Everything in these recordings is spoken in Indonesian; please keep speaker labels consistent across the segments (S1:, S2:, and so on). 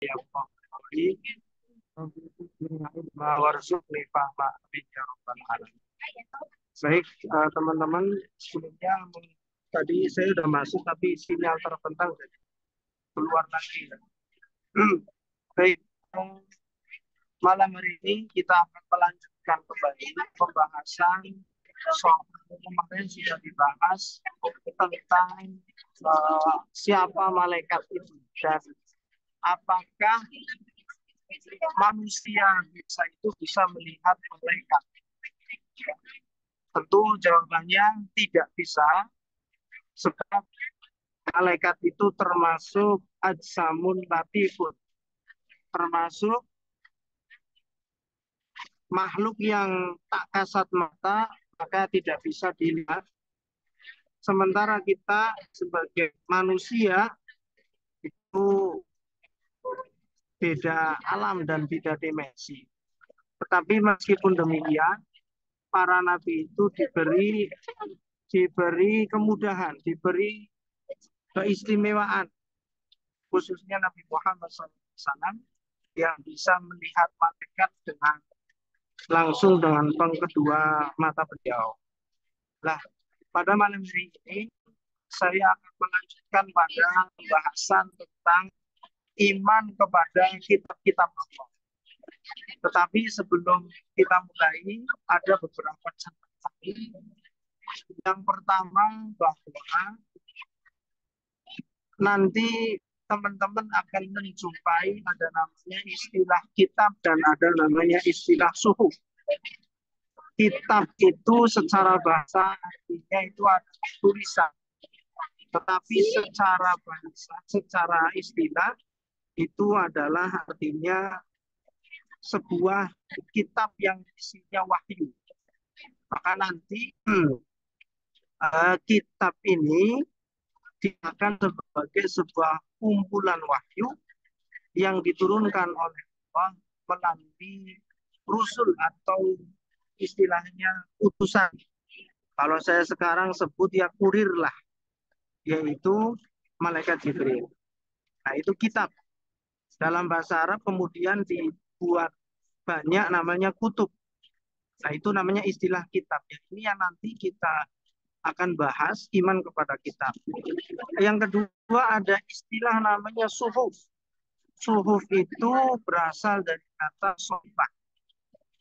S1: yang memberi warzuqni fahma amin ya rabbal alamin. Baik, teman-teman, sebelumnya tadi saya sudah masuk tapi sinyal terbentang jadi keluar lagi. Baik, malam hari ini kita akan melanjutkan kembali pembahasan soal kemarin sudah dibahas tentang siapa malaikat itu dan apakah manusia bisa melihat malaikat. Tentu jawabannya tidak bisa, sebab malaikat itu termasuk ajsamun latifun, termasuk makhluk yang tak kasat mata, maka tidak bisa dilihat. Sementara kita sebagai manusia itu beda alam dan beda dimensi. Tetapi meskipun demikian, para nabi itu diberi kemudahan, diberi keistimewaan, khususnya Nabi Muhammad SAW yang bisa melihat malaikat langsung dengan kedua mata beliau. Nah, pada malam hari ini saya akan melanjutkan pada pembahasan tentang iman kepada kitab-kitab Allah. Tetapi sebelum kita mulai, ada beberapa catatan. Yang pertama, bahwa nanti teman-teman akan menjumpai ada namanya istilah kitab dan ada namanya istilah suhuf. Kitab itu secara bahasa artinya itu ada tulisan. Tetapi secara bahasa, secara istilah itu adalah artinya sebuah kitab yang isinya wahyu. Maka nanti kitab ini akan sebagai sebuah kumpulan wahyu yang diturunkan oleh Allah melalui rusul atau istilahnya utusan. Kalau saya sekarang sebut ya kurir lah, yaitu malaikat Jibril. Nah, itu kitab. Dalam bahasa Arab kemudian dibuat banyak namanya kutub. Nah, itu namanya istilah kitab. Ini yang nanti kita akan bahas iman kepada kitab. Yang kedua ada istilah namanya suhuf. Suhuf itu berasal dari kata sohbah,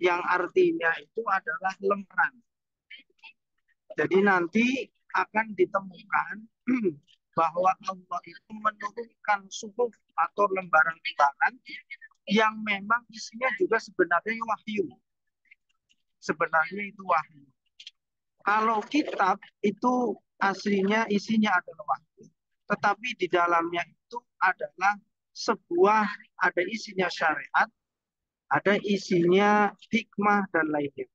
S1: yang artinya itu adalah lembaran. Jadi nanti akan ditemukan bahwa Allah itu menurunkan suhuf atau lembaran-lembaran yang memang isinya juga sebenarnya wahyu. Sebenarnya itu wahyu. Kalau kitab itu aslinya isinya adalah wahyu, tetapi di dalamnya itu adalah sebuah, ada isinya syariat, ada isinya hikmah dan lainnya.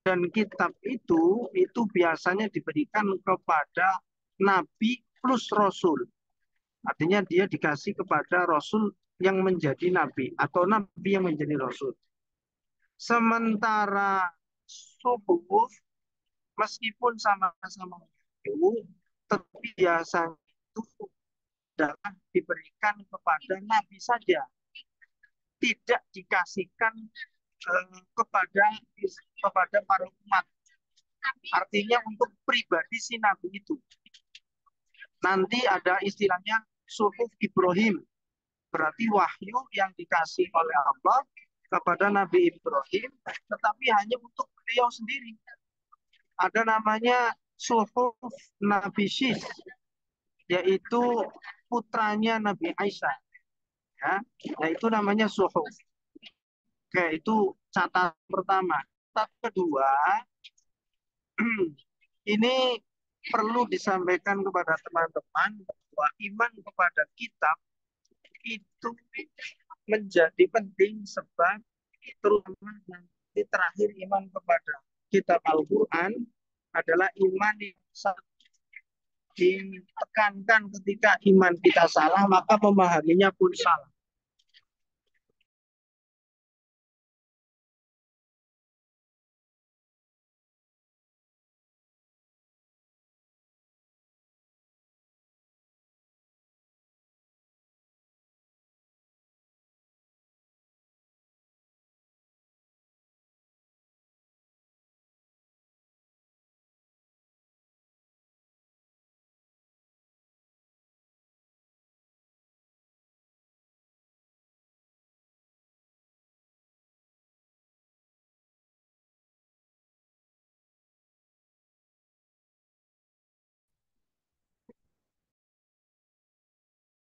S1: Dan kitab itu biasanya diberikan kepada nabi plus rasul. Artinya dia dikasih kepada rasul yang menjadi nabi atau nabi yang menjadi rasul. Sementara suhuf meskipun sama-sama wahyu, tetapi biasanya itu adalah diberikan kepada nabi saja, tidak dikasihkan kepada para umat. Artinya untuk pribadi si nabi itu. Nanti ada istilahnya suhuf Ibrahim. Berarti wahyu yang dikasih oleh Allah kepada Nabi Ibrahim, tetapi hanya untuk beliau sendiri. Ada namanya suhuf Nabi Syis, yaitu putranya Nabi Aisyah. Ya, nah itu namanya suhuf. Oke, itu catatan pertama. Catatan kedua, ini perlu disampaikan kepada teman-teman bahwa iman kepada kitab itu menjadi penting sebab terutama nanti terakhir iman kepada kitab Al-Quran adalah iman yang ditekankan ketika iman kita salah maka memahaminya pun salah.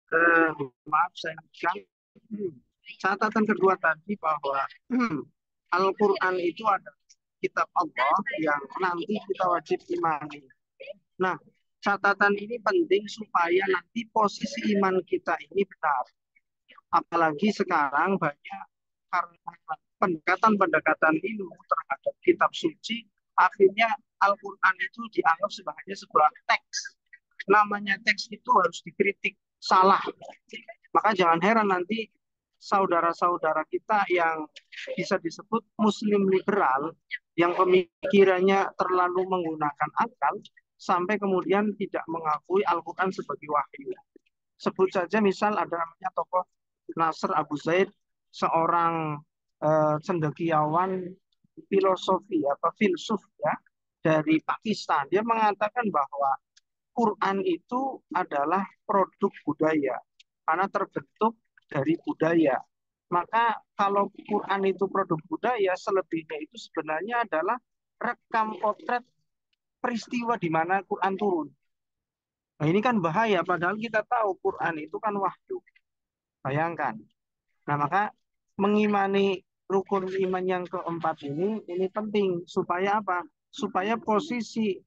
S1: Eh, maaf saya ingatkan. Catatan kedua tadi bahwa Al-Quran itu adalah kitab Allah yang nanti kita wajib imani. Nah, catatan ini penting supaya nanti posisi iman kita ini benar. Apalagi sekarang banyak karena pendekatan-pendekatan ilmu terhadap kitab suci, akhirnya Al-Quran itu dianggap sebagai sebuah teks. Namanya teks itu harus dikritik, salah. Maka jangan heran nanti saudara-saudara kita yang bisa disebut Muslim liberal, yang pemikirannya terlalu menggunakan akal, sampai kemudian tidak mengakui Al-Quran sebagai wahyu. Sebut saja misal ada namanya tokoh Nasr Abu Zaid, seorang cendekiawan filosofi atau filsuf ya dari Pakistan. Dia mengatakan bahwa Quran itu adalah produk budaya karena terbentuk dari budaya. Maka kalau Quran itu produk budaya, selebihnya itu sebenarnya adalah rekam potret peristiwa di mana Quran turun. Nah, ini kan bahaya, padahal kita tahu Quran itu kan wahyu. Bayangkan. Nah, maka mengimani rukun iman yang keempat ini penting supaya apa? Supaya posisi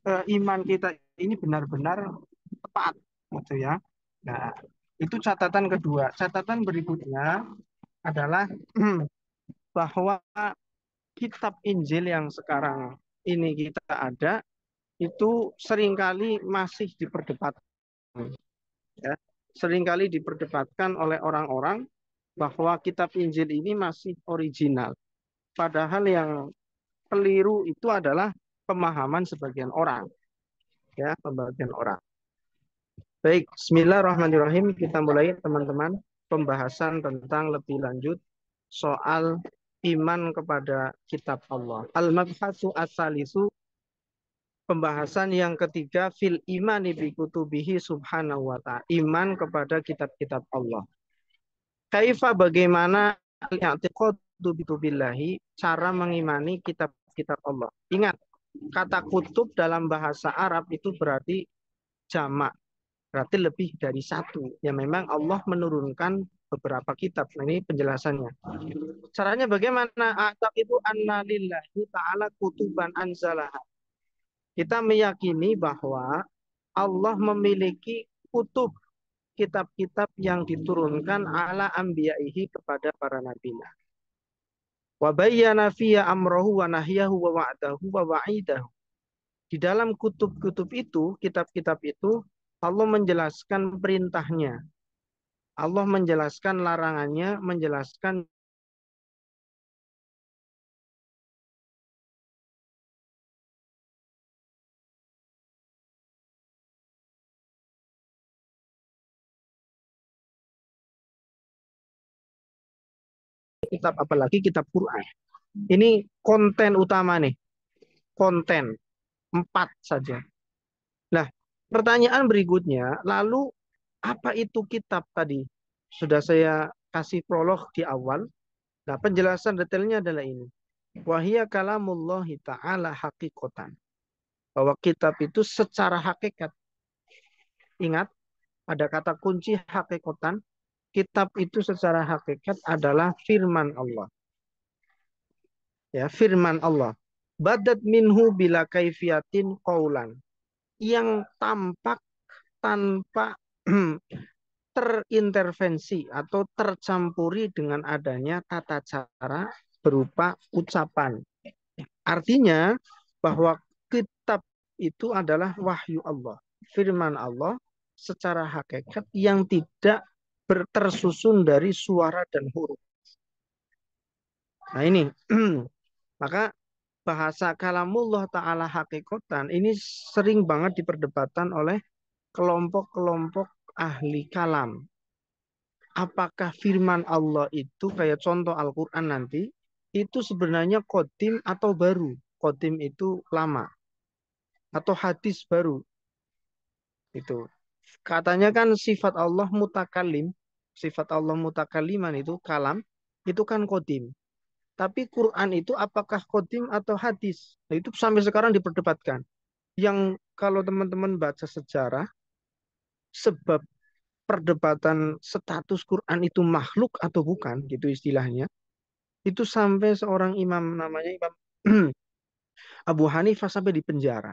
S1: iman kita ini benar-benar tepat, gitu ya. Nah, itu catatan kedua. Catatan berikutnya adalah bahwa kitab Injil yang sekarang ini kita ada itu seringkali masih diperdebatkan, ya. Seringkali diperdebatkan oleh orang-orang bahwa kitab Injil ini masih original. Padahal yang keliru itu adalah pemahaman sebagian orang, ya, pembagian orang. Baik, Bismillahirrahmanirrahim. Kita mulai teman-teman pembahasan tentang lebih lanjut soal iman kepada kitab Allah. Al-Mabhasu As-Salisu, pembahasan yang ketiga, fil imani bi kutubihi subhanahu wa ta'ala. Iman kepada kitab-kitab Allah. Kaifa bagaimana al-i'tiqadu bitubillahi, cara mengimani kitab-kitab Allah. Ingat, kata kutub dalam bahasa Arab itu berarti jamak. Berarti lebih dari satu. Ya memang Allah menurunkan beberapa kitab. Nah, ini penjelasannya. Caranya bagaimana? Atab itu anna lillahi ta'ala kutuban anzalah. Kita meyakini bahwa Allah memiliki kutub, kitab-kitab yang diturunkan ala ambiyaihi kepada para nabinya. Wa bayyana fiya amrahu wa nahyahu wa wa'dahu wa wa'idahu. Di dalam kutub-kutub itu, kitab-kitab itu, Allah menjelaskan perintahnya. Allah menjelaskan larangannya, menjelaskan kitab, apalagi kitab Quran. Ini konten utama nih. Konten. 4 saja. Nah, pertanyaan berikutnya, lalu apa itu kitab tadi? Sudah saya kasih prolog di awal. Nah, penjelasan detailnya adalah ini. Wahia kalamullahi ta'ala hakikotan. Bahwa kitab itu secara hakikat. Ingat, ada kata kunci hakikotan. Kitab itu secara hakikat adalah firman Allah. Ya, firman Allah. Badat minhu bila kaifiatin qaulan. Yang tampak tanpa terintervensi atau tercampuri dengan adanya tata cara berupa ucapan. Artinya bahwa kitab itu adalah wahyu Allah, firman Allah secara hakikat yang tidak tersusun dari suara dan huruf. Nah ini, maka bahasa kalamullah ta'ala hakikatan ini sering banget diperdebatkan oleh kelompok-kelompok ahli kalam. Apakah firman Allah itu kayak contoh Al-Quran nanti, itu sebenarnya qadim atau baru? Qadim itu lama. Atau hadis baru. Itu. Katanya kan sifat Allah mutakalim. Sifat Allah mutakaliman itu kalam. Itu kan qadim. Tapi Quran itu apakah qadim atau hadis? Nah, itu sampai sekarang diperdebatkan. Yang kalau teman-teman baca sejarah, sebab
S2: perdebatan status Quran itu makhluk atau bukan, gitu istilahnya, itu sampai seorang imam namanya Imam Abu Hanifah sampai di penjara,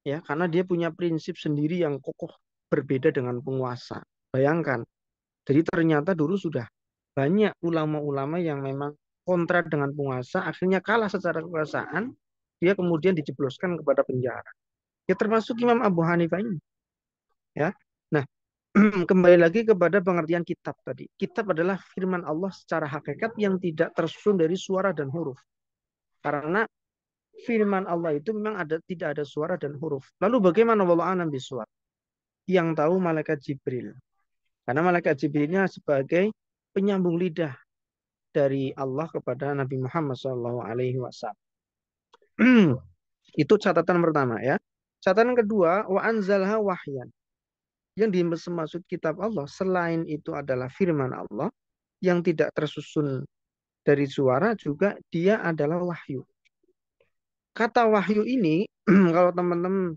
S2: ya, karena dia punya prinsip sendiri yang kokoh berbeda dengan penguasa. Bayangkan, jadi ternyata dulu sudah banyak ulama-ulama yang memang kontra dengan penguasa, akhirnya kalah secara kekuasaan, dia kemudian dijebloskan kepada penjara. Ya termasuk Imam Abu Hanifah ini, ya. Nah, kembali lagi kepada pengertian kitab tadi. Kitab adalah firman Allah secara hakikat yang tidak tersusun dari suara dan huruf. Karena firman Allah itu memang tidak ada suara dan huruf. Lalu bagaimana wallahu a'lam bishawab? Yang tahu malaikat Jibril. Karena malaikat Jibrilnya sebagai penyambung lidah dari Allah kepada Nabi Muhammad SAW. Itu catatan pertama, ya. Catatan kedua, wa anzalha wahyan. Yang dimaksud kitab Allah selain itu adalah firman Allah yang tidak tersusun dari suara, juga dia adalah wahyu. Kata wahyu ini kalau teman-teman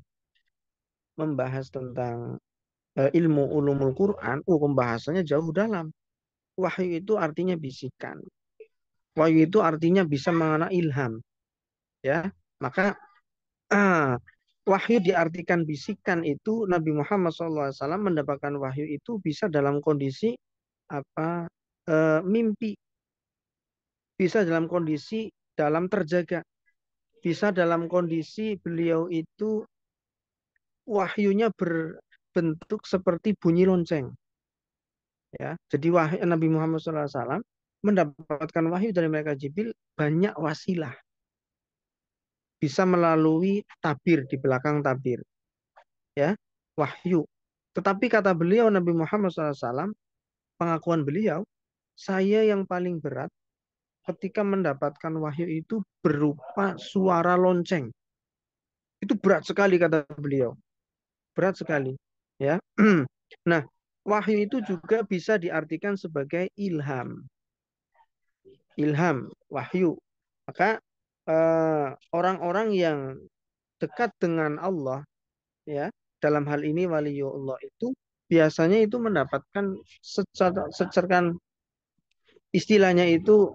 S2: membahas tentang ilmu ulumul Quran, pembahasannya jauh dalam. Wahyu itu artinya bisikan. Wahyu itu artinya bisa mengenai ilham, ya. Maka wahyu diartikan bisikan itu Nabi Muhammad SAW mendapatkan wahyu itu bisa dalam kondisi apa mimpi, bisa dalam kondisi dalam terjaga, bisa dalam kondisi beliau itu wahyunya berbentuk seperti bunyi lonceng, ya. Jadi wahyu Nabi Muhammad SAW mendapatkan wahyu dari malaikat Jibril banyak wasilah, bisa melalui tabir, di belakang tabir, ya, wahyu. Tetapi kata beliau Nabi Muhammad SAW, pengakuan beliau, saya yang paling berat ketika mendapatkan wahyu itu berupa suara lonceng. Itu berat sekali kata beliau, berat sekali, ya. Nah, wahyu itu juga bisa diartikan sebagai ilham, ilham, wahyu. Maka orang-orang yang dekat dengan Allah, ya, dalam hal ini waliullah itu biasanya itu mendapatkan secerkan istilahnya itu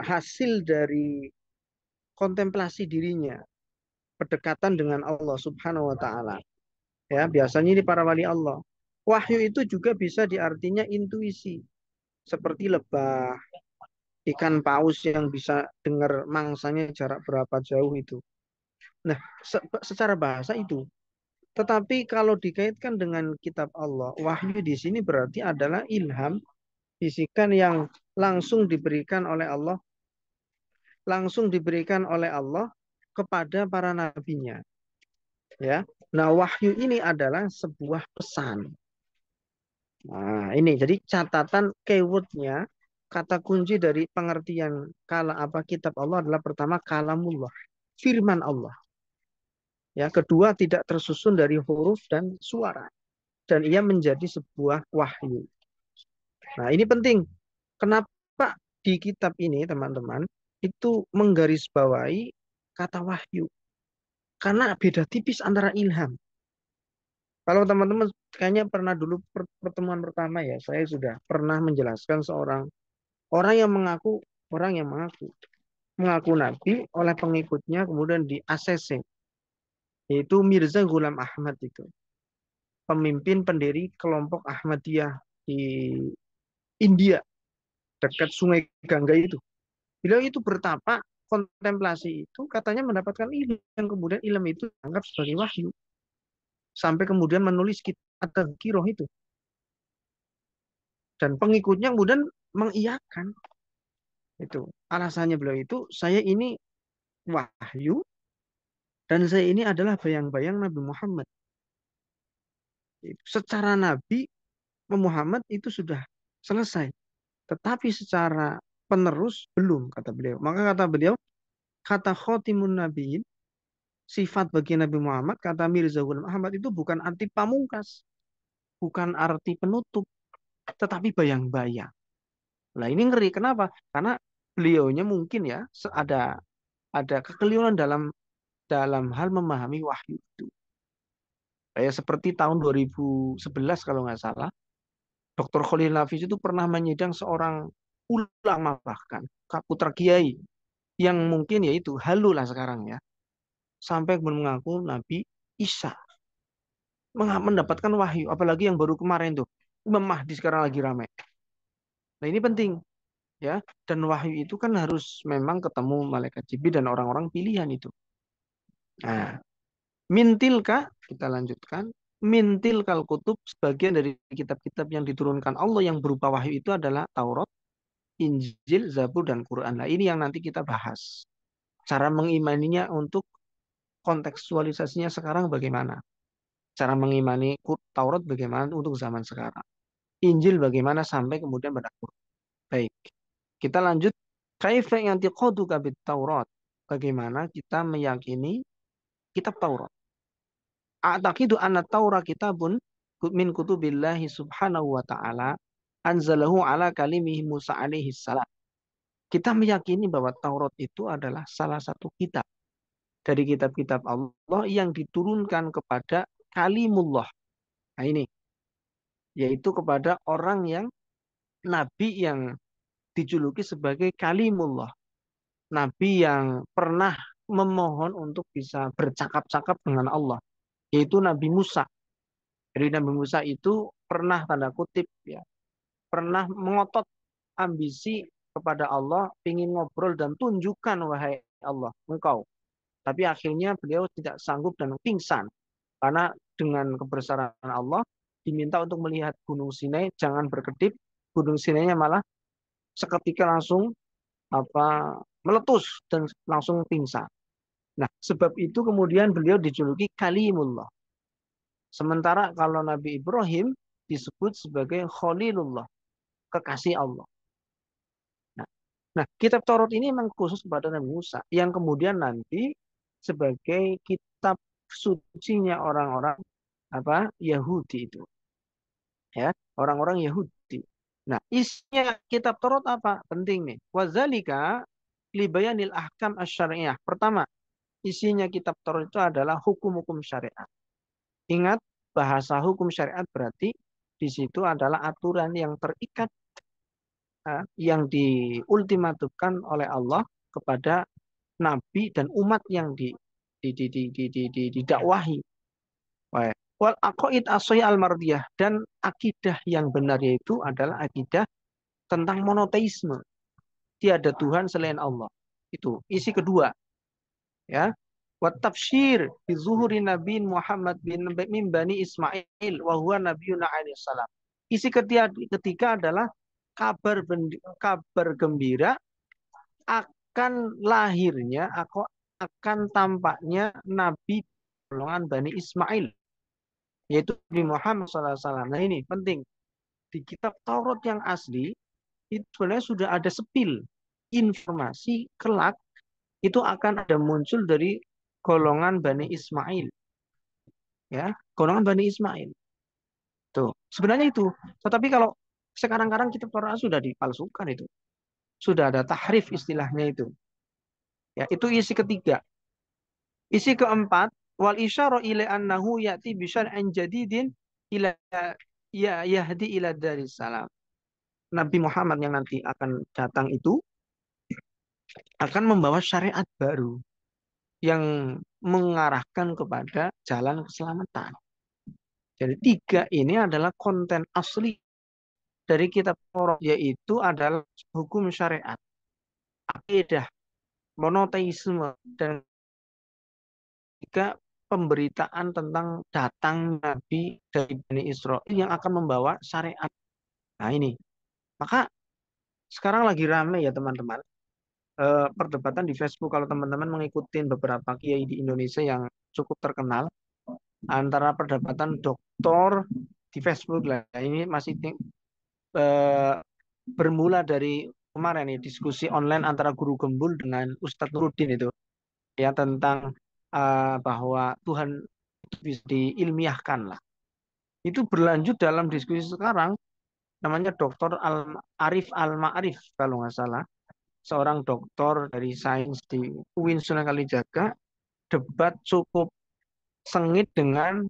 S2: hasil dari kontemplasi dirinya, pendekatan dengan Allah Subhanahu wa taala. Ya, biasanya ini para wali Allah. Wahyu itu juga bisa diartinya intuisi, seperti lebah, ikan paus yang bisa dengar mangsanya jarak berapa jauh itu. Nah, secara bahasa itu. Tetapi kalau dikaitkan dengan kitab Allah, wahyu di sini berarti adalah ilham, bisikan yang langsung diberikan oleh Allah, langsung diberikan oleh Allah kepada para nabinya, ya. Nah, wahyu ini adalah sebuah pesan. Nah, ini jadi catatan keywordnya, kata kunci dari pengertian kala apa kitab Allah adalah pertama kalamullah, firman Allah. Ya, kedua tidak tersusun dari huruf dan suara, dan ia menjadi sebuah wahyu. Nah, ini penting. Kenapa di kitab ini, teman-teman, itu menggarisbawahi kata wahyu? Karena beda tipis antara ilham. Kalau teman-teman kayaknya pernah dulu pertemuan pertama, ya, saya sudah pernah menjelaskan seorang orang yang mengaku nabi oleh pengikutnya kemudian di ACC, yaitu Mirza Ghulam Ahmad, itu pemimpin pendiri kelompok Ahmadiyah di India dekat Sungai Gangga itu. Beliau itu bertapa kontemplasi itu katanya mendapatkan ilmu, yang kemudian ilmu itu dianggap sebagai wahyu, sampai kemudian menulis kitab At-Tadhkirah itu, dan pengikutnya kemudian mengiyakan itu. Alasannya beliau itu, saya ini wahyu dan saya ini adalah bayang-bayang Nabi Muhammad. Secara Nabi Muhammad itu sudah selesai, tetapi secara penerus belum, kata beliau. Maka kata beliau, kata khotimun nabiin, sifat bagi Nabi Muhammad, kata Mirza Ghulam Ahmad, itu bukan arti pamungkas, bukan arti penutup, tetapi bayang-bayang. Nah, ini ngeri. Kenapa? Karena beliaunya mungkin, ya, ada kekeliruan dalam hal memahami wahyu itu. Kayak seperti tahun 2011 kalau nggak salah, Dr. Khalil Nafis itu pernah menyidang seorang ulama bahkan, putra kiai, yang mungkin ya itu halu lah sekarang ya, sampai mengaku Nabi Isa mendapatkan wahyu, apalagi yang baru kemarin tuh, Imam Mahdi sekarang lagi ramai. Nah ini penting ya, dan wahyu itu kan harus memang ketemu malaikat Jibril dan orang-orang pilihan itu. Nah, mintilka, kita lanjutkan. Mintilkal kutub, sebagian dari kitab-kitab yang diturunkan Allah yang berupa wahyu itu adalah Taurat, Injil, Zabur, dan Quran. Nah, ini yang nanti kita bahas. Cara mengimaninya untuk kontekstualisasinya sekarang bagaimana? Cara mengimani Taurat bagaimana untuk zaman sekarang? Injil bagaimana sampai kemudian pada Quran. Baik, kita lanjut. Kaifa yantiqadu kabit Taurat? Bagaimana kita meyakini kitab Taurat? A'taqidu anna Taurat kitabun min kutubillahi subhanahu wa ta'ala anzalahu ala kalimihi Musa alaihi salam. Kita meyakini bahwa Taurat itu adalah salah satu kitab dari kitab-kitab Allah yang diturunkan kepada kalimullah. Nah ini, yaitu kepada orang yang nabi yang dijuluki sebagai kalimullah. Nabi yang pernah memohon untuk bisa bercakap-cakap dengan Allah, yaitu Nabi Musa. Jadi Nabi Musa itu pernah tanda kutip ya, pernah mengotot ambisi kepada Allah, ingin ngobrol dan tunjukkan wahai Allah, engkau. Tapi akhirnya beliau tidak sanggup dan pingsan. Karena dengan kebesaran Allah diminta untuk melihat Gunung Sinai, jangan berkedip, Gunung Sinainya malah seketika langsung meletus dan langsung pingsan. Nah, sebab itu kemudian beliau dijuluki Kalimullah. Sementara kalau Nabi Ibrahim disebut sebagai Khalilullah, kekasih Allah. Nah, kitab Taurat ini memang khusus kepada Nabi Musa, yang kemudian nanti sebagai kitab sucinya orang-orang Yahudi itu, ya, orang-orang Yahudi. Nah, isinya kitab Taurat apa? Penting nih. Wazalika libayanil ahkam asyariyah. Pertama, isinya kitab Taurat itu adalah hukum-hukum syariat. Ingat, bahasa hukum syariat berarti di situ adalah aturan yang terikat, yang diultimatumkan oleh Allah kepada nabi dan umat yang didakwahi. Wal aqaid asy al mardiyah, dan akidah yang benar yaitu adalah akidah tentang monoteisme. Tiada Tuhan selain Allah. Itu isi kedua, ya. Wa tafsir bi zuhuri Nabi Muhammad bin Bani Ismail wa huwa nabiyuna alaihi salam. Isi ketiga adalah kabar gembira akan lahirnya, akan tampaknya Nabi golongan Bani Ismail, yaitu Nabi Muhammad SAW. Nah ini penting. Di kitab Taurat yang asli, itu sebenarnya sudah ada sepil informasi kelak itu akan ada muncul dari golongan Bani Ismail. Ya, golongan Bani Ismail. Tuh, sebenarnya itu. Tetapi kalau sekarang-kadang kitab Taurat sudah dipalsukan itu. Sudah ada tahrif istilahnya itu. Ya, itu isi ketiga. Isi keempat, wal isyara ila annahu ya'ti bi syar'in jadidin ila yahdi ila daris salam. Nabi Muhammad yang nanti akan datang itu akan membawa syariat baru yang mengarahkan kepada jalan keselamatan. Jadi tiga ini adalah konten asli dari kitab Taurat, yaitu adalah hukum syariat, akidah, monoteisme, dan juga pemberitaan tentang datang Nabi dari Bani Israel yang akan membawa syariat. Nah ini, maka sekarang lagi ramai ya teman-teman, perdebatan di Facebook kalau teman-teman mengikuti beberapa kiai di Indonesia yang cukup terkenal, antara perdebatan doktor di Facebook lah. Ini masih bermula dari kemarin nih, diskusi online antara guru gembul dengan Ustadz Nuruddin itu, ya, tentang bahwa Tuhan itu bisa diilmiahkan lah. Itu berlanjut dalam diskusi sekarang, namanya Dr. Arif Al-Ma'arif kalau nggak salah, seorang doktor dari sains di UIN Sunan Kalijaga, debat cukup sengit dengan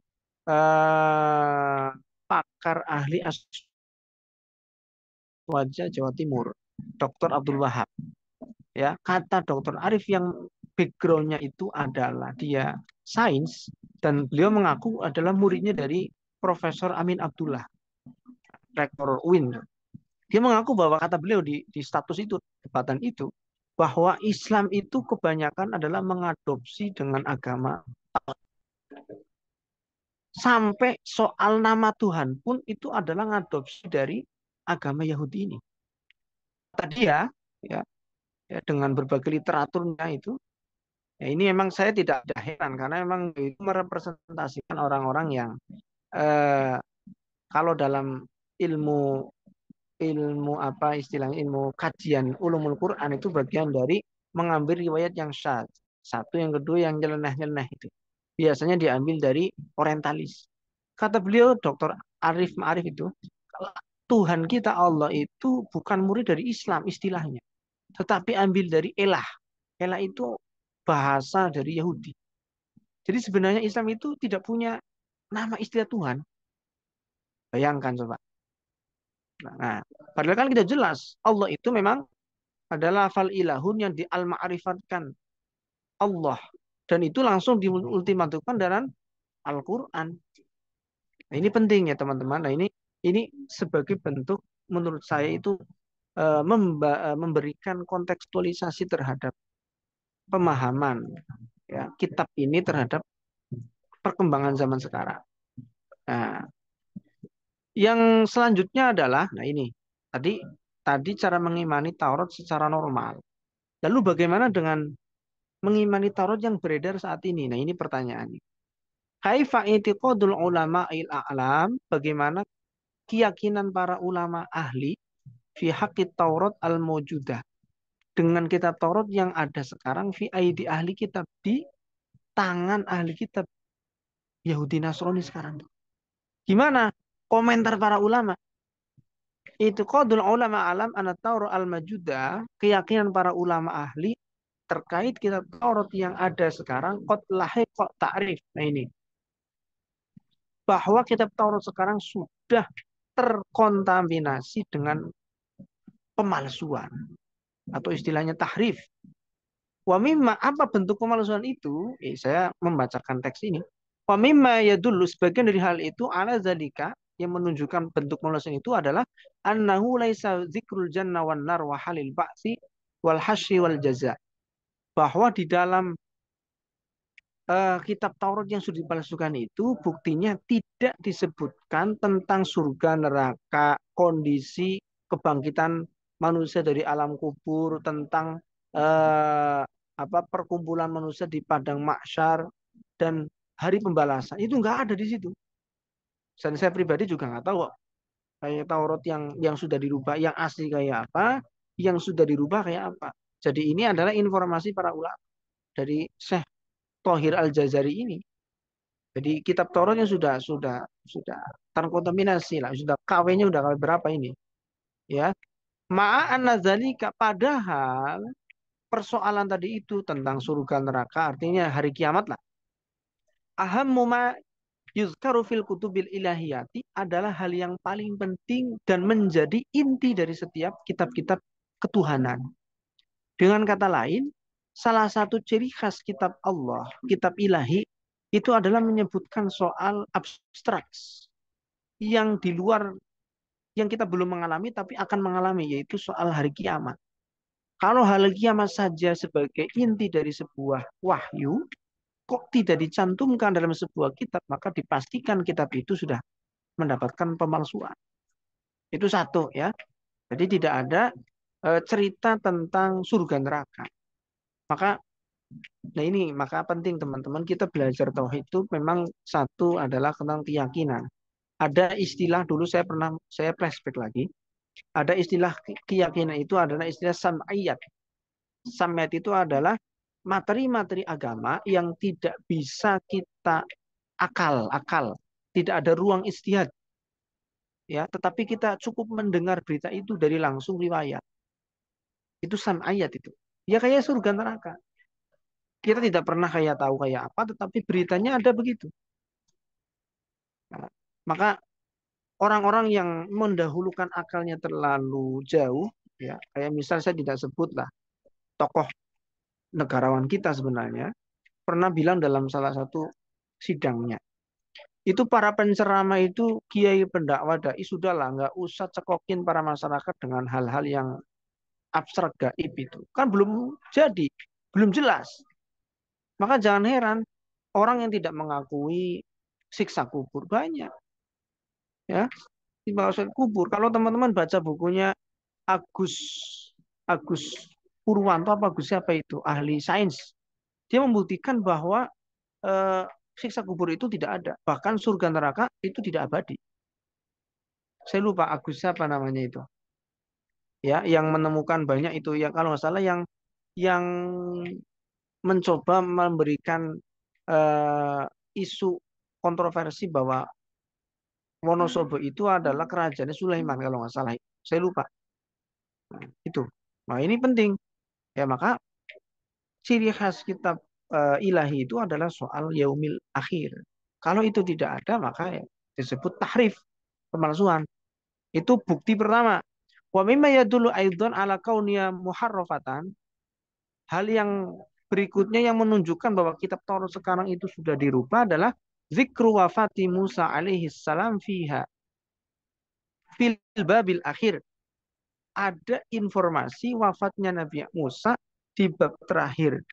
S2: eh, pakar ahli aswaja Jawa Timur, Dr. Abdul Wahab. Ya, kata Dr. Arif yang backgroundnya itu adalah dia sains dan beliau mengaku adalah muridnya dari Profesor Amin Abdullah, Rektor UIN. Dia mengaku bahwa kata beliau di status itu, debatan itu, bahwa Islam itu kebanyakan adalah mengadopsi dengan agama. Sampai soal nama Tuhan pun itu adalah ngadopsi dari agama Yahudi ini. Tadi ya, ya dengan berbagai literaturnya itu, ya ini memang saya tidak ada heran karena memang itu merepresentasikan orang-orang yang eh, kalau dalam ilmu ilmu apa istilahnya ilmu kajian ulumul Quran itu bagian dari mengambil riwayat yang syad. Satu, yang kedua yang nyeleneh-nyeleneh itu. Biasanya diambil dari orientalis. Kata beliau Dr. Arif Ma'arif itu, Tuhan kita Allah itu bukan murid dari Islam istilahnya, tetapi ambil dari Elah. Elah itu bahasa dari Yahudi. Jadi sebenarnya Islam itu tidak punya nama istilah Tuhan. Bayangkan coba. Nah, padahal kan kita jelas Allah itu memang adalah fal ilahun yang di al-ma'rifatkan Allah, dan itu langsung diultimatumkan dalam Al-Qur'an. Nah, ini penting ya teman-teman. Nah, ini sebagai bentuk menurut saya itu memberikan kontekstualisasi terhadap pemahaman ya kitab ini terhadap perkembangan zaman sekarang. Nah, yang selanjutnya adalah nah ini tadi tadi cara mengimani Taurat secara normal. Lalu bagaimana dengan mengimani Taurat yang beredar saat ini? Nah, ini pertanyaannya. Kaifa i'tiqadul ulama il a'lam? Bagaimana keyakinan para ulama ahli fi haqqit Taurat al-mawjudah dengan kitab Taurat yang ada sekarang fi aidi ahli kitab di tangan ahli kitab Yahudi Nasrani sekarang. Gimana komentar para ulama? Itu qadul ulama alam anat Taurat al-majudah, keyakinan para ulama ahli terkait kitab Taurat yang ada sekarang qad lahiq ta'rif. Nah ini bahwa kitab Taurat sekarang sudah terkontaminasi dengan pemalsuan atau istilahnya tahrif. Wa mimma apa bentuk pemalsuan itu? Saya membacakan teks ini. Wa mimma yadullu sebagian dari hal itu ala zalika yang menunjukkan bentuk pemalsuan itu adalah annahu laisa dzikrul janna wan nar wa halil ba'si wal hasyi wal jaza. Bahwa di dalam kitab Taurat yang sudah dipalsukan itu buktinya tidak disebutkan tentang surga neraka, kondisi kebangkitan manusia dari alam kubur, tentang eh, apa perkumpulan manusia di padang mahsyar dan hari pembalasan. Itu nggak ada di situ. Dan saya pribadi juga nggak tahu kok, kayak Taurat yang sudah dirubah, yang asli kayak apa, yang sudah dirubah kayak apa. Jadi ini adalah informasi para ulama dari Syekh Thohir Al-Jazari ini. Jadi kitab Tauratnya sudah terkontaminasi lah, sudah KW-nya udah kali berapa ini, ya. Ma'an nazalika padahal persoalan tadi itu tentang surga neraka artinya hari kiamat lah. Ahammu ma yuzkaru fil kutubil ilahiyati adalah hal yang paling penting dan menjadi inti dari setiap kitab-kitab ketuhanan. Dengan kata lain, salah satu ciri khas kitab Allah, kitab ilahi, itu adalah menyebutkan soal abstrak yang di luar yang kita belum mengalami tapi akan mengalami, yaitu soal hari kiamat. Kalau hari kiamat saja sebagai inti dari sebuah wahyu kok tidak dicantumkan dalam sebuah kitab, maka dipastikan kitab itu sudah mendapatkan pemalsuan. Itu satu ya. Jadi tidak ada cerita tentang surga neraka. Maka nah ini maka penting teman-teman kita belajar tauhid itu memang satu adalah tentang keyakinan. Ada istilah dulu saya flashback lagi. Ada istilah keyakinan itu adalah istilah sam'iyat. Sam'iyat itu adalah materi-materi agama yang tidak bisa kita akal. Tidak ada ruang istihad. Ya, tetapi kita cukup mendengar berita itu dari langsung riwayat. Itu sam'iyat itu. Ya kayak surga neraka. Kita tidak pernah kayak tahu kayak apa, tetapi beritanya ada begitu. Nah, maka orang-orang yang mendahulukan akalnya terlalu jauh, ya, kayak misal saya tidak sebutlah tokoh negarawan kita sebenarnya pernah bilang dalam salah satu sidangnya, itu para penceramah itu kiai pendakwah dai sudahlah nggak usah cekokin para masyarakat dengan hal-hal yang abstrak gaib itu kan belum jadi, belum jelas. Maka jangan heran orang yang tidak mengakui siksa kubur banyak, ya, di bawah kubur. Kalau teman-teman baca bukunya Agus Agus Purwanto apa Agus siapa itu ahli sains, dia membuktikan bahwa eh, siksa kubur itu tidak ada, bahkan surga neraka itu tidak abadi. Saya lupa Agus siapa namanya itu, ya, yang menemukan banyak itu, yang kalau nggak salah yang mencoba memberikan eh, isu kontroversi bahwa Wonosobo itu adalah kerajaannya Sulaiman kalau nggak salah. Saya lupa. Nah, itu. Nah, ini penting. Ya, maka ciri khas kitab ilahi itu adalah soal yaumil akhir. Kalau itu tidak ada, maka ya, disebut tahrif, pemalsuan. Itu bukti pertama. Wa mimma yadullu aidan ala kauniya muharrafatan. Hal yang berikutnya yang menunjukkan bahwa kitab Taurat sekarang itu sudah dirubah adalah zikru wafati Musa alaihi salam fiha fil babil akhir. Ada informasi wafatnya Nabi Musa di bab terakhir.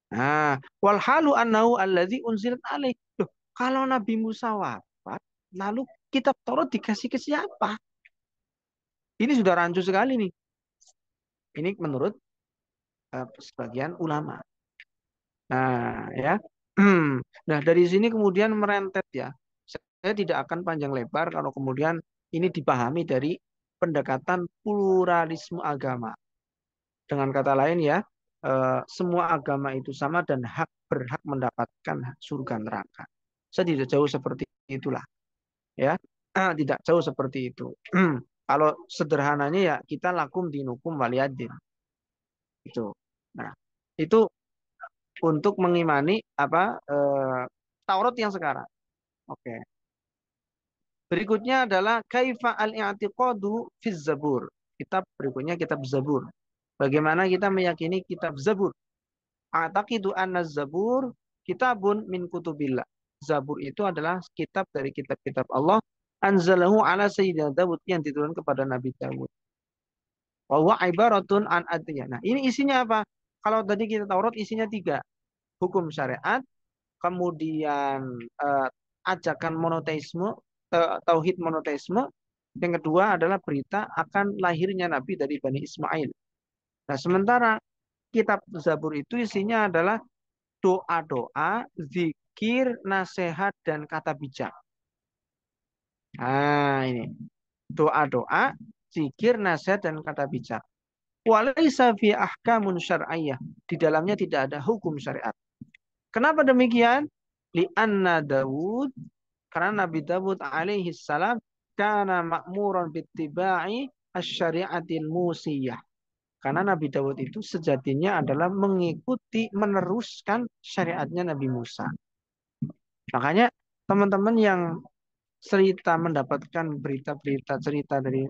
S2: Nah, wal halu annahu allazi unzilat alaih. Loh, kalau Nabi Musa wafat, lalu kitab Taurat dikasih ke siapa? Ini sudah rancu sekali nih. Ini menurut sebagian ulama. Nah, ya. Nah, dari sini kemudian merentet ya. Saya tidak akan panjang lebar kalau kemudian ini dipahami dari pendekatan pluralisme agama. Dengan kata lain ya, semua agama itu sama dan berhak mendapatkan surga neraka. Saya tidak jauh seperti itulah, ya. Tidak jauh seperti itu. Kalau sederhananya ya kita lakum dinukum waliyadin. Itu. Nah, itu untuk mengimani apa Taurat yang sekarang. Oke. Berikutnya adalah kaifa al-i'tiqadu fi Zabur. Kitab berikutnya kitab Zabur. Bagaimana kita meyakini kitab Zabur? Ataqidu anna Zabur kitabun min kutubillah. Zabur itu adalah kitab dari kitab-kitab Allah. Anzalahu ala Sayyidina Dawud yang diturunkan kepada Nabi Dawud. Wa huwa ibaratun an adiyah. Nah, ini isinya apa? Kalau tadi kita Taurat isinya 3. Hukum syariat, kemudian ajakan monoteisme, tauhid monoteisme. Yang kedua adalah berita akan lahirnya Nabi dari Bani Ismail. Nah, sementara kitab Zabur itu isinya adalah doa-doa, zikir, nasihat, dan kata bijak. Nah, ini doa-doa, zikir, nasihat, dan kata bijak. Walaysa fi ahkamun syar'iyyah. Di dalamnya tidak ada hukum syariat. Kenapa demikian? Li'anna Dawud, karena Nabi Dawud alaihi salam kana ma'muran bittiba'i asy-syari'atil musiyah. Karena Nabi Dawud itu sejatinya adalah mengikuti, meneruskan syariatnya Nabi Musa. Makanya teman-teman yang cerita mendapatkan berita-berita cerita dari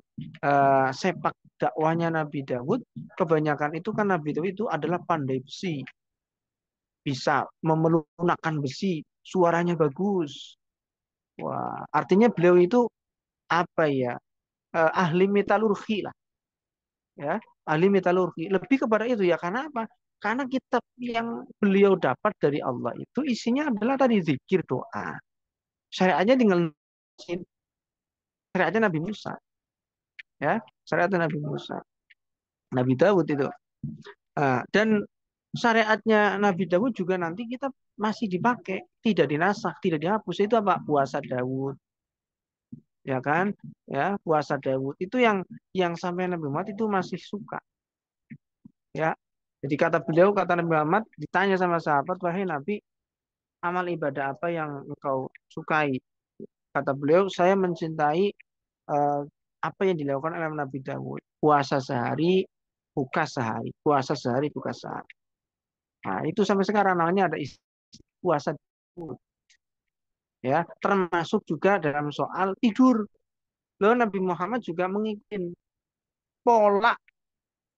S2: sepak dakwahnya Nabi Dawud, kebanyakan itu kan Nabi Dawud itu adalah pandai besi, bisa memelunakkan besi, suaranya bagus. Wah, artinya beliau itu apa ya? Ahli metalurgi lah, ya, ahli metalurgi. Lebih kepada itu ya, karena apa? Karena kitab yang beliau dapat dari Allah itu isinya adalah tadi zikir, doa. Syariatnya tinggal syariatnya Nabi Musa, ya, syariatnya Nabi Musa, Nabi Dawud itu. Dan syariatnya Nabi Dawud juga nanti kita masih dipakai, tidak dinasakh, tidak dihapus. Itu apa? Puasa Dawud, ya kan? Ya, puasa Dawud itu yang sampai Nabi Muhammad itu masih suka, ya. Jadi kata beliau, kata Nabi Muhammad ditanya sama sahabat, wahai Nabi, amal ibadah apa yang engkau sukai? Kata beliau, saya mencintai eh, apa yang dilakukan oleh Nabi Dawud. Puasa sehari, buka sehari. Puasa sehari, buka sehari. Nah, itu sampai sekarang namanya ada puasa Dawud. ya, termasuk juga dalam soal tidur. Lalu Nabi Muhammad juga mengikuti pola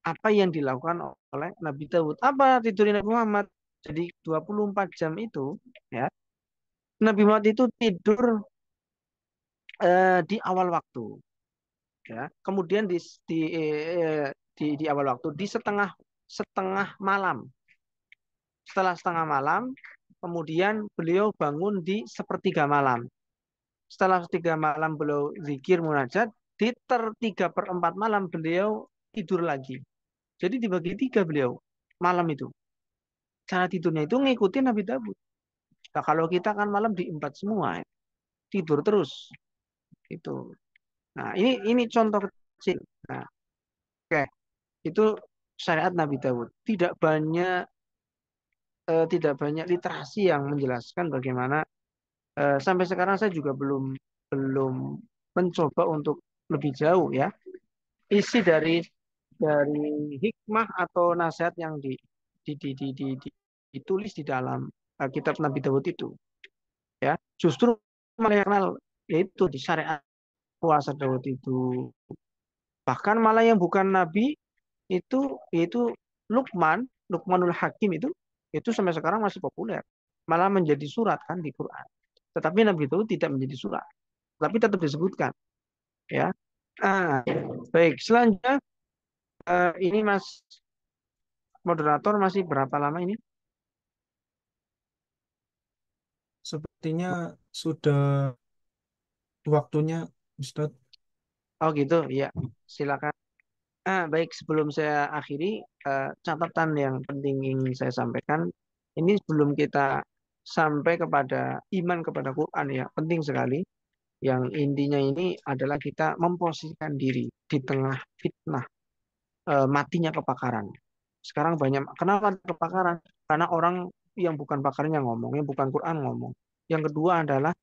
S2: apa yang dilakukan oleh Nabi Dawud. Apa tidur Nabi Muhammad? Jadi 24 jam itu, ya, Nabi Muhammad itu tidur di awal waktu, ya. Kemudian di awal waktu, di setengah setengah malam. Setelah setengah malam, kemudian beliau bangun di sepertiga malam. Setelah tiga malam beliau zikir munajat, di tiga per empat malam beliau tidur lagi. Jadi dibagi tiga beliau malam itu. Cara tidurnya itu ngikutin Nabi Dawud. Nah, kalau kita kan malam diempat semua, ya. Tidur terus itu. Nah, ini contoh kecil. Nah, oke, itu syariat Nabi Dawud. Tidak banyak literasi yang menjelaskan bagaimana. Sampai sekarang saya juga belum belum mencoba untuk lebih jauh, ya, isi dari hikmah atau nasihat yang ditulis di dalam kitab Nabi Dawud itu, ya. Justru malah yang kenal yaitu di syariat puasa Dawud itu. Bahkan malah yang bukan nabi itu yaitu Luqmanul Hakim itu sampai sekarang masih populer. Malah menjadi surat kan di Quran. Tetapi Nabi Dawud tidak menjadi surat, tapi tetap disebutkan, ya. Ah, baik, selanjutnya ini Mas moderator masih berapa lama ini?
S3: Sepertinya sudah waktunya, Ustadz.
S2: Oh gitu, ya. Silakan. Baik, sebelum saya akhiri, catatan yang penting ingin saya sampaikan. Ini sebelum kita sampai kepada iman kepada Quran, ya, penting sekali. Yang intinya ini adalah kita memposisikan diri di tengah fitnah matinya kepakaran. Sekarang banyak, kenapa kepakaran? Karena orang yang bukan pakarnya ngomong, yang bukan Quran ngomong. Yang kedua adalah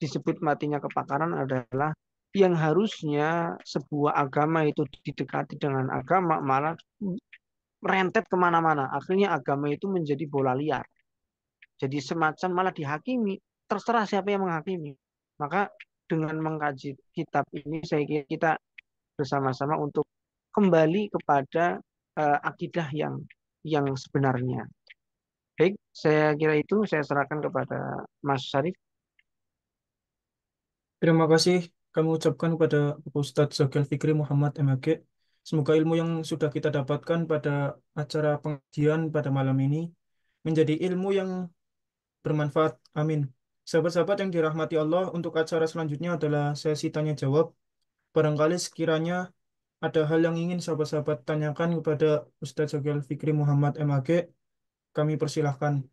S2: disebut matinya kepakaran adalah yang harusnya sebuah agama itu didekati dengan agama malah merentet kemana-mana. Akhirnya agama itu menjadi bola liar. Jadi semacam malah dihakimi. Terserah siapa yang menghakimi. Maka dengan mengkaji kitab ini saya kira kita bersama-sama untuk kembali kepada akidah yang sebenarnya. Baik, saya kira itu saya serahkan kepada Mas Syarif.
S3: Terima kasih kami ucapkan kepada Bapak Ustadz Zokil Fikri Muhammad MAG. Semoga ilmu yang sudah kita dapatkan pada acara pengajian pada malam ini menjadi ilmu yang bermanfaat. Amin. Sahabat-sahabat yang dirahmati Allah, untuk acara selanjutnya adalah sesi tanya jawab. Barangkali sekiranya ada hal yang ingin sahabat-sahabat tanyakan kepada Ustadz Zokil Fikri Muhammad MAG, kami persilahkan.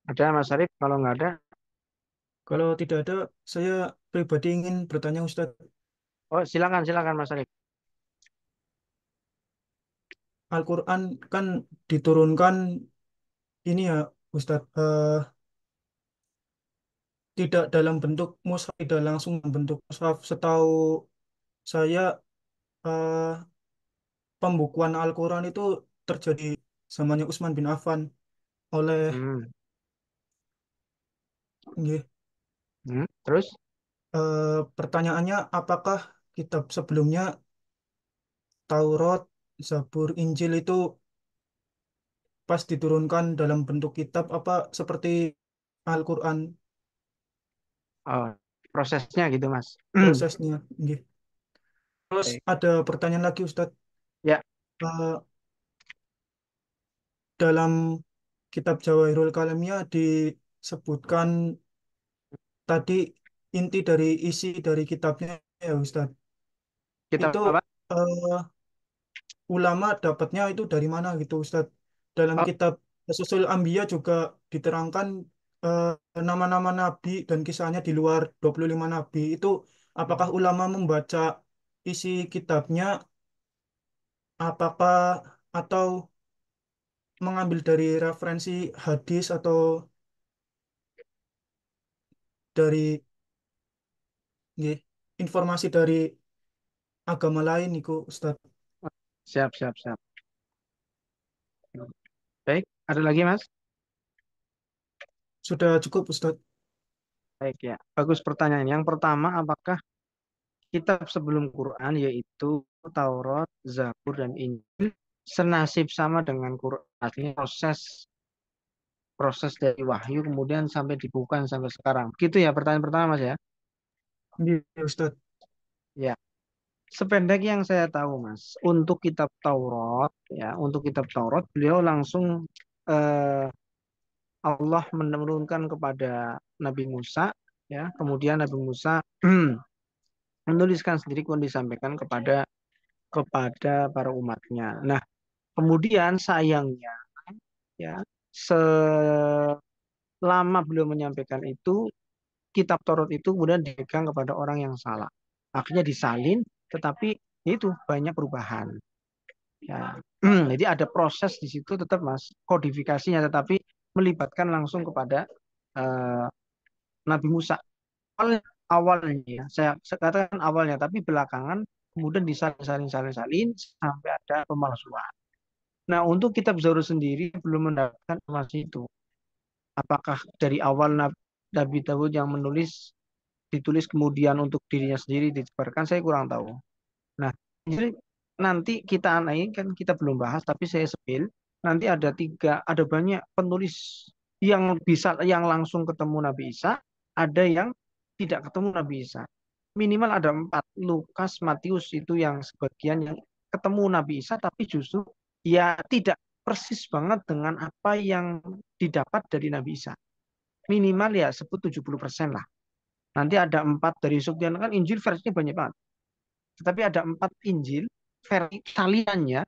S2: Ada Mas Syarif? Kalau nggak ada,
S3: Kalau tidak ada, saya pribadi ingin bertanya Ustadz.
S2: oh silakan silakan Mas Syarif.
S3: Al-Quran kan diturunkan ini ya Ustadz, tidak dalam bentuk mushaf, tidak langsung bentuk mushaf. Setahu saya, eh, pembukuan Al-Quran itu terjadi zamannya Utsman bin Affan oleh
S2: Hmm.
S3: nggih.
S2: Terus
S3: Pertanyaannya, apakah kitab sebelumnya Taurat, Zabur, Injil itu pas diturunkan dalam bentuk kitab apa seperti Al-Quran
S2: oh, prosesnya gitu, Mas.
S3: prosesnya? Nggih. Terus
S2: Baik.
S3: ada pertanyaan lagi Ustadz.
S2: Ya,
S3: Eh, dalam kitab Jawahirul Kalamnya disebutkan tadi inti dari isi dari kitabnya ya Ustadz.
S2: kita
S3: Itu
S2: apa?
S3: eh, ulama dapatnya itu dari mana gitu Ustadz? Dalam
S2: Oh,
S3: kitab Susul Ambiya juga diterangkan eh, nama-nama nabi dan kisahnya di luar 25 nabi. Itu apakah ulama membaca isi kitabnya apakah atau mengambil dari referensi hadis atau dari nggih, informasi dari agama lain niku Ustadz.
S2: siap, siap, siap. Baik, ada lagi, Mas?
S3: Sudah cukup Ustadz.
S2: Baik ya. Bagus pertanyaan. Yang pertama, apakah kitab sebelum Quran yaitu Taurat, Zabur dan Injil senasib sama dengan Quran? Artinya proses dari wahyu kemudian sampai dibukukan sampai sekarang. Gitu ya pertanyaan pertama, Mas ya.
S3: Nggih, Ustadz.
S2: Ya, sependek yang saya tahu, Mas, untuk kitab Taurat ya, untuk kitab Taurat beliau langsung eh, Allah menurunkan kepada Nabi Musa ya, kemudian Nabi Musa menuliskan sendiri kemudian disampaikan kepada para umatnya. Nah, kemudian sayangnya ya, selama beliau menyampaikan itu, kitab Taurat itu kemudian dipegang kepada orang yang salah. Akhirnya disalin, tetapi itu banyak perubahan. Ya. Jadi ada proses di situ tetap Mas, kodifikasinya tetapi melibatkan langsung kepada eh, Nabi Musa. Awalnya ya, saya katakan awalnya, tapi belakangan kemudian disalin-salin sampai ada pemalsuan. Nah, untuk kitab Zabur sendiri belum mendapatkan informasi itu. Apakah dari awal Nabi Dawud yang ditulis kemudian untuk dirinya sendiri disebarkan, saya kurang tahu. Nah, jadi nanti kita ini kan kita belum bahas, tapi saya sepil. Nanti ada banyak penulis yang langsung ketemu Nabi Isa, ada yang tidak ketemu Nabi Isa. Minimal ada 4, Lukas, Matius itu yang sebagian yang ketemu Nabi Isa, tapi justru ya tidak persis banget dengan apa yang didapat dari Nabi Isa. Minimal ya sebut 70% lah. Nanti ada 4 dari Sufyan, kan Injil versinya banyak banget. Tetapi ada 4 Injil versi saliannya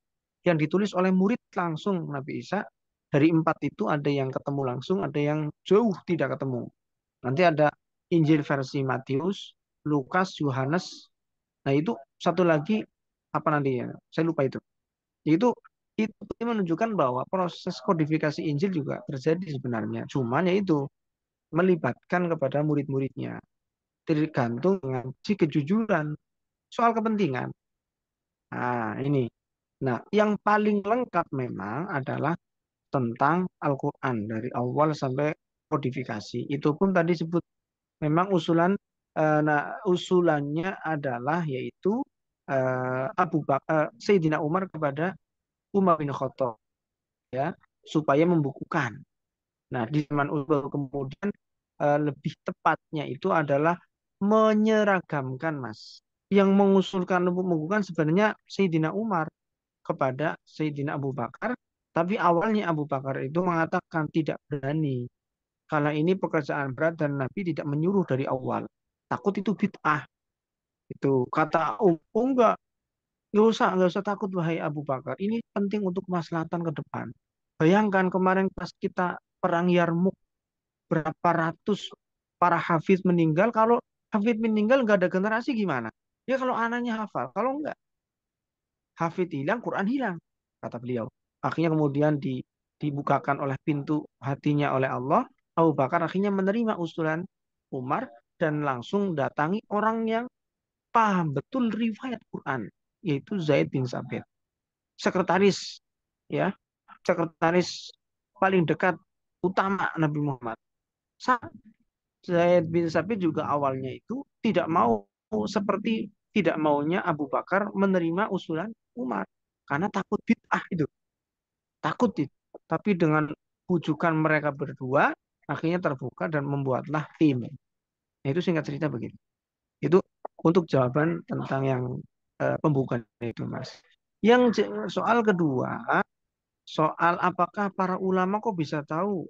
S2: yang ditulis oleh murid langsung Nabi Isa. Dari 4 itu ada yang ketemu langsung, ada yang jauh tidak ketemu. Nanti ada Injil versi Matius, Lukas, Yohanes. Nah itu satu lagi apa nanti ya? Saya lupa itu. Itu menunjukkan bahwa proses kodifikasi Injil juga terjadi sebenarnya. Cuman yaitu melibatkan kepada murid-muridnya. Tergantung dengan si kejujuran soal kepentingan. Nah, ini. Nah, yang paling lengkap memang adalah tentang Al-Quran dari awal sampai kodifikasi. Itu pun tadi sebut memang usulannya adalah yaitu Sayyidina Umar kepada Umar bin Khattab ya supaya membukukan. Nah, di zaman Umar kemudian lebih tepatnya itu adalah menyeragamkan, Mas. Yang mengusulkan untuk membukukan sebenarnya Sayyidina Umar kepada Sayyidina Abu Bakar, tapi awalnya Abu Bakar itu mengatakan tidak berani. Karena ini pekerjaan berat dan Nabi tidak menyuruh dari awal. Takut itu bid'ah. Itu kata enggak, nggak usah takut wahai Abu Bakar. Ini penting untuk kemaslahatan ke depan. Bayangkan kemarin pas kita perang Yarmuk, berapa ratus para hafiz meninggal. Kalau hafiz meninggal nggak ada generasi gimana? Ya kalau anaknya hafal, kalau enggak hafid hilang, Quran hilang, kata beliau. Akhirnya kemudian dibukakan oleh pintu hatinya oleh Allah. Abu Bakar akhirnya menerima usulan Umar dan langsung datangi orang yang paham betul riwayat Quran, yaitu Zaid bin Sabit, sekretaris ya, sekretaris paling dekat utama Nabi Muhammad. Zaid bin Sabit juga awalnya itu tidak mau, seperti tidak maunya Abu Bakar menerima usulan Umar karena takut bid'ah itu, takut itu. Tapi dengan bujukan mereka berdua akhirnya terbuka dan membuatlah tim. Nah, itu singkat cerita begitu. Itu untuk jawaban tentang yang pembukaan itu, Mas. Yang soal kedua, soal apakah para ulama kok bisa tahu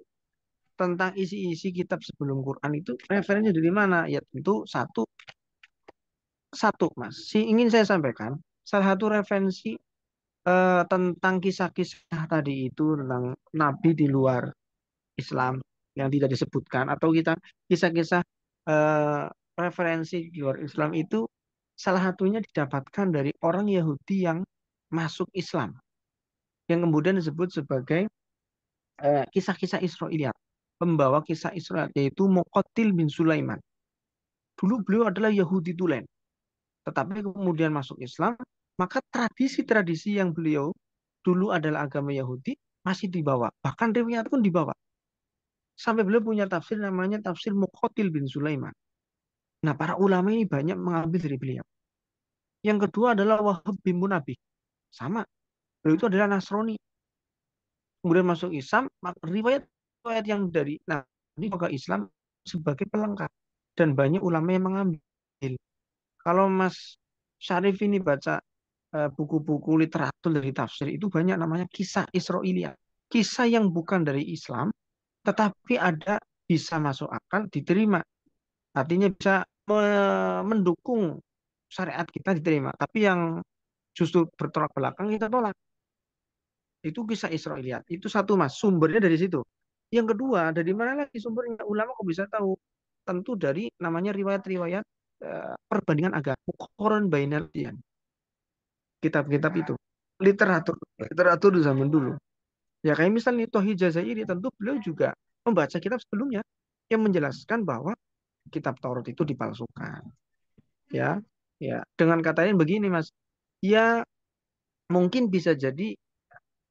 S2: tentang isi-isi kitab sebelum Quran itu referensinya dari mana? Ya tentu satu satu Mas. Ingin saya sampaikan salah satu referensi tentang kisah-kisah tadi itu tentang nabi di luar Islam yang tidak disebutkan atau kita kisah-kisah eh, referensi di luar Islam itu salah satunya didapatkan dari orang Yahudi yang masuk Islam yang kemudian disebut sebagai kisah-kisah Israiliyat, pembawa kisah Israel yaitu Muqatil bin Sulaiman. Dulu beliau adalah Yahudi tulen, tetapi kemudian masuk Islam, maka tradisi-tradisi yang beliau dulu adalah agama Yahudi masih dibawa, bahkan riwayat pun dibawa. Sampai beliau punya tafsir namanya tafsir Muqatil bin Sulaiman. Nah, para ulama ini banyak mengambil dari beliau. Yang kedua adalah Wahab bin Munabih. Sama, beliau itu adalah Nasrani. Kemudian masuk Islam, riwayat yang dari Nabi ke Islam sebagai pelengkap. Dan banyak ulama yang mengambil. Kalau Mas Syarif ini baca buku-buku literatur dari tafsir itu banyak namanya kisah Israiliyat. Kisah yang bukan dari Islam, tetapi ada bisa masuk akal, diterima. Artinya bisa mendukung syariat kita diterima. Tapi yang justru bertolak belakang kita tolak. Itu kisah Israiliyat. Itu satu Mas, sumbernya dari situ. Yang kedua, dari mana lagi sumbernya? Ulama kok bisa tahu? Tentu dari namanya riwayat-riwayat perbandingan agama. Muqarran bainal adyan. Kitab-kitab itu. Literatur di zaman dulu. Ya kayak misalnya Tohi Jazairi, tentu beliau juga membaca kitab sebelumnya yang menjelaskan bahwa kitab Taurat itu dipalsukan. Ya, ya. Dengan kata lain begini, Mas. Ya, mungkin bisa jadi,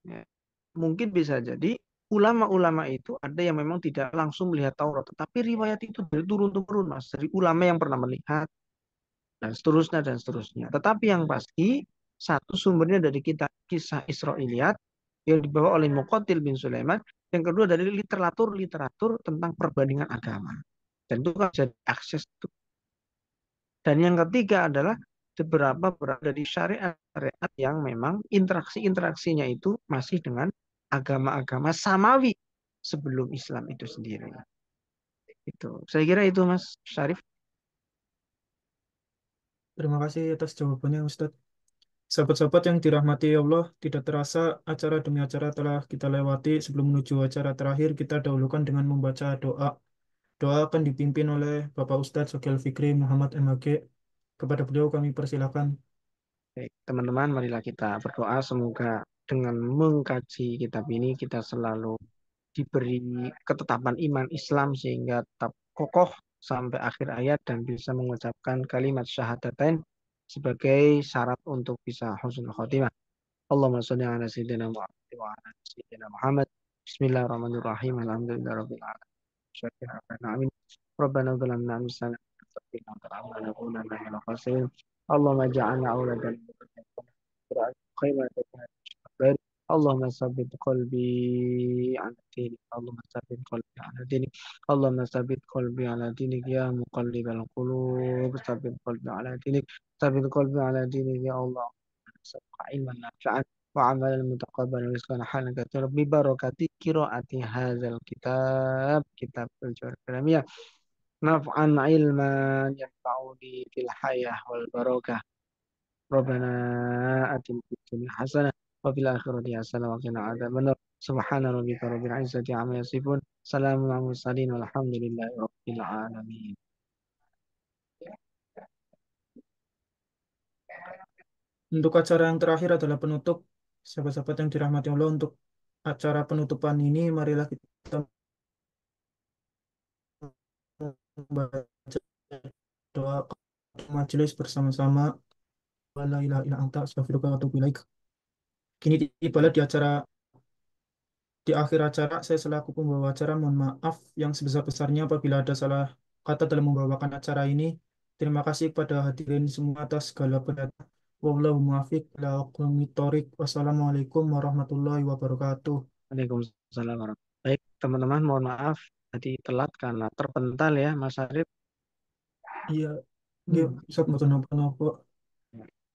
S2: ya, mungkin bisa jadi ulama-ulama itu ada yang memang tidak langsung melihat Taurat, tetapi riwayat itu dari turun-temurun, Mas, dari ulama yang pernah melihat dan seterusnya dan seterusnya. Tetapi yang pasti satu sumbernya dari kita kisah Israiliyat yang dibawa oleh Muqatil bin Sulaiman, yang kedua dari literatur tentang perbandingan agama. Dan itu kan bisa diakses. Dan yang ketiga adalah beberapa dari syariat-syariat yang memang interaksi-interaksinya itu masih dengan agama-agama samawi sebelum Islam itu sendiri. Itu. Saya kira itu Mas Syarif.
S3: Terima kasih atas jawabannya, Ustadz. Sahabat-sahabat yang dirahmati Allah, tidak terasa acara demi acara telah kita lewati. Sebelum menuju acara terakhir, kita dahulukan dengan membaca doa. Doa akan dipimpin oleh Bapak Ustadz Sogel Fikri Muhammad MHG. Kepada beliau kami persilakan.
S2: Baik, teman-teman, marilah kita berdoa semoga dengan mengkaji kitab ini kita selalu diberi ketetapan iman Islam sehingga tetap kokoh sampai akhir ayat dan bisa mengucapkan kalimat syahadatain sebagai syarat untuk bisa husnul khotimah. Allahumma sholli ala sayyidina Muhammad wa ala ali sayyidina Muhammad. Bismillahirrahmanirrahim. Alhamdulillahirabbil alamin. Syakir amin. Rabbana zalamna anfusana wa ta'ala nakunanna minal khasirin. Allahumma ja'alna auladan khairan. اللهم ثبت قلبي على دينك اللهم ثبت قلبي على دينك اللهم ثبت قلبي على دينك يا مقلب القلوب ثبت قلبي على دينك ثبت قلبي على دينك يا الله نسألك علما نافعا وعملا متقبلا ورزقا حلالا كثيرا ببركة قراءة هذا الكتاب كتاب الجوهر الكريمية نفعا علما ينفعني في الحياة والبركة ربنا آتنا في الدنيا حسنة وفي الآخرة حسنة وقنا عذاب النار سبحان ربك رب العزة عما يصفون سلام على المرسلين والحمد لله رب العالمين.
S3: Untuk acara yang terakhir adalah penutup. Sahabat-sahabat yang dirahmati Allah, untuk acara penutupan ini, marilah kita membaca doa majelis bersama-sama. La ilaha illa anta astaghfiruka wa atubu ilaik. Kini tibalah di akhir acara, saya selaku pembawa acara mohon maaf yang sebesar-besarnya apabila ada salah kata dalam membawakan acara ini. Terima kasih kepada hadirin semua atas segala pendapat. Wallahu muwaffiq ila aqwamit thoriq. Wassalamualaikum warahmatullahi wabarakatuh.
S2: Waalaikumsalam warahmatullahi. Baik, teman-teman, mohon maaf tadi telat karena terpental ya, Mas Arif.
S3: Iya, iya,
S2: Hmm.
S3: Ustaz, mau nopo